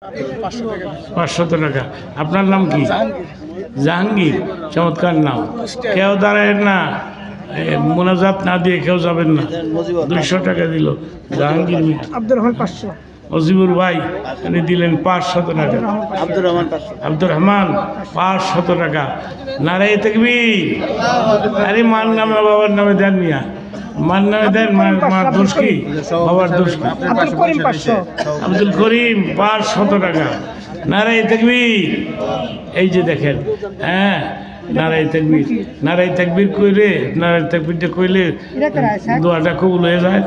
500 টাকা। আপনার নাম কি? জাহাঙ্গীর। চমৎকার নাম। কেউ দাঁড়ায় না, মোনাজাত না দিয়ে কেউ যাবেন না। 200 টাকা দিল জাহাঙ্গীর মিয়া। আব্দুর রহমান 500। মজিবুর ভাই উনি দিলেন 500 টাকা। আব্দুর রহমান 500 টাকা। নারায়ে তাকবীর। আরে মান নামে বাবার নামে দেন মিয়া, মান নামে দেন। মার দোষ কি? বাবার দোষ কি? আব্দুল করিম 500। আব্দুল করিম 500 টাকা। নারায়ে তাকবীর। এই যে দেখেন, হ্যাঁ, নারায়ে তাকবীর। নারায়ে তাকবীর কইলে, নারায়ে তাকবীরটা কইলে দোয়াটা কবুল হয়ে যায়।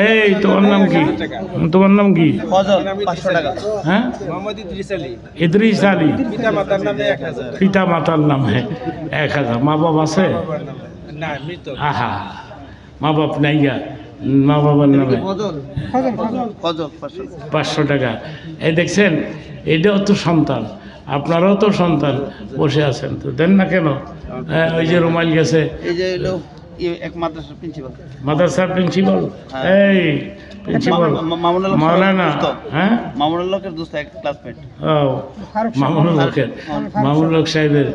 এই তোমার নাম কি? তোমার নাম কি? হ্যাঁ, ইদ্রিস আলী। পিতা মাতার নামে 1000। মা বাপ আছে? আহা, মা বাপ নাইয়া, মা বাবার নামে 500 টাকা। এই দেখছেন, এটাও তো সন্তান, আপনারাও তো সন্তান, বসে আছেন তো দেন না কেন? হ্যাঁ, ওই যে রুমাইল গেছে, মাদ্রাসার প্রিন্সিপাল। এই প্রিন্সিপাল মাওলানা, হ্যাঁ, মামুনুল হক সাহেবের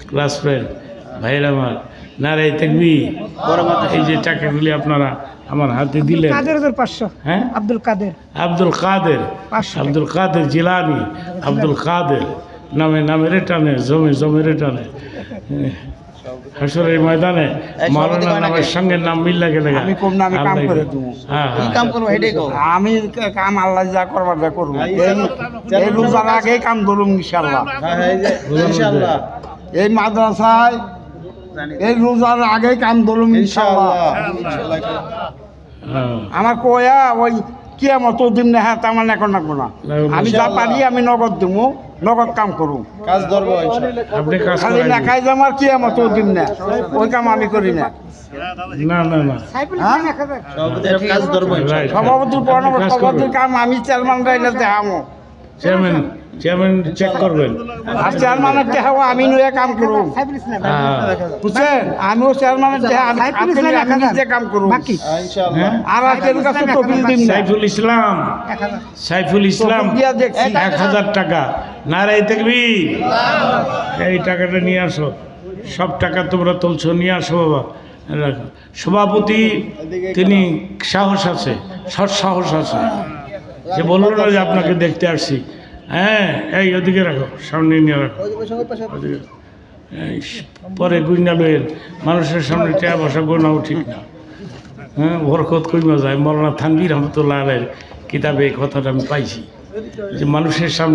ক্লাস ফ্রেন্ড। ভাইরা আমার, নারায়ে তাকবীর। এই যে টাকাগুলি আপনারা আমার হাতে দিলেন। কাদের 500। হ্যাঁ, আব্দুল কাদের। আব্দুল কাদের, 500 আব্দুল কাদের জিলানি। আব্দুল কাদের নামের টানে, জমের টানে। হাসরের ময়দানে মাওলানা নামের সঙ্গে নাম মিল্লা গেলে আমি কোন নামে কাম করে দেবো? আমি কাম আল্লাহ যা করবার যা করবো। এই রোজার আগে কাম ধরুম ইনশাল্লাহ। এই মাদ্রাসায় এই রোজার আগে কাম ধরুম ইনশাল্লাহ। আমার কয়া ওই কিয়ামত দিন না, হ্যাঁ তেমন এখন রাখবো না। আমি যা পারি আমি নগদ দেবো, নগদ কাম করুন। কাজ ধরবো খালি না খাই যে আমার কিয়ামত দিন না, ওই কাম আমি করি না। সভাপতির সভাপতির কাম আমি চেয়ারম্যান রাইলে দেখামো। চেয়ারম্যান চেক করবেন, আর চেয়ারম্যানের দেখাবো আমি নয়া কাম করুন, বুঝছেন? আমিও চেয়ারম্যানের দেখা আমি নিজে কাম করুন। আর আজকের কাছে তহবিল দিন। সাইফুল ইসলাম 1000 টাকা। নারায়ে তাকবীর। এই টাকাটা নিয়ে আসো, সব টাকা তোমরা তুলছো, নিয়ে আসো বাবা। সভাপতি তিনি সাহস আছে, সাহস আছে, যে বললো না যে আপনাকে দেখতে আসছি। হ্যাঁ, এই ওদিকে রাখো, সামনে নিয়ে রাখো। পরে গুইনা লইয়ের মানুষের সামনে টাকা বসা গোনাও ঠিক না। হ্যাঁ, বরকত কইমা যায়। মৌলানা থানভীর রহমতুল্লাহ আলাইহির কিতাবে এই কথাটা আমি পাইছি, যে মানুষের সামনে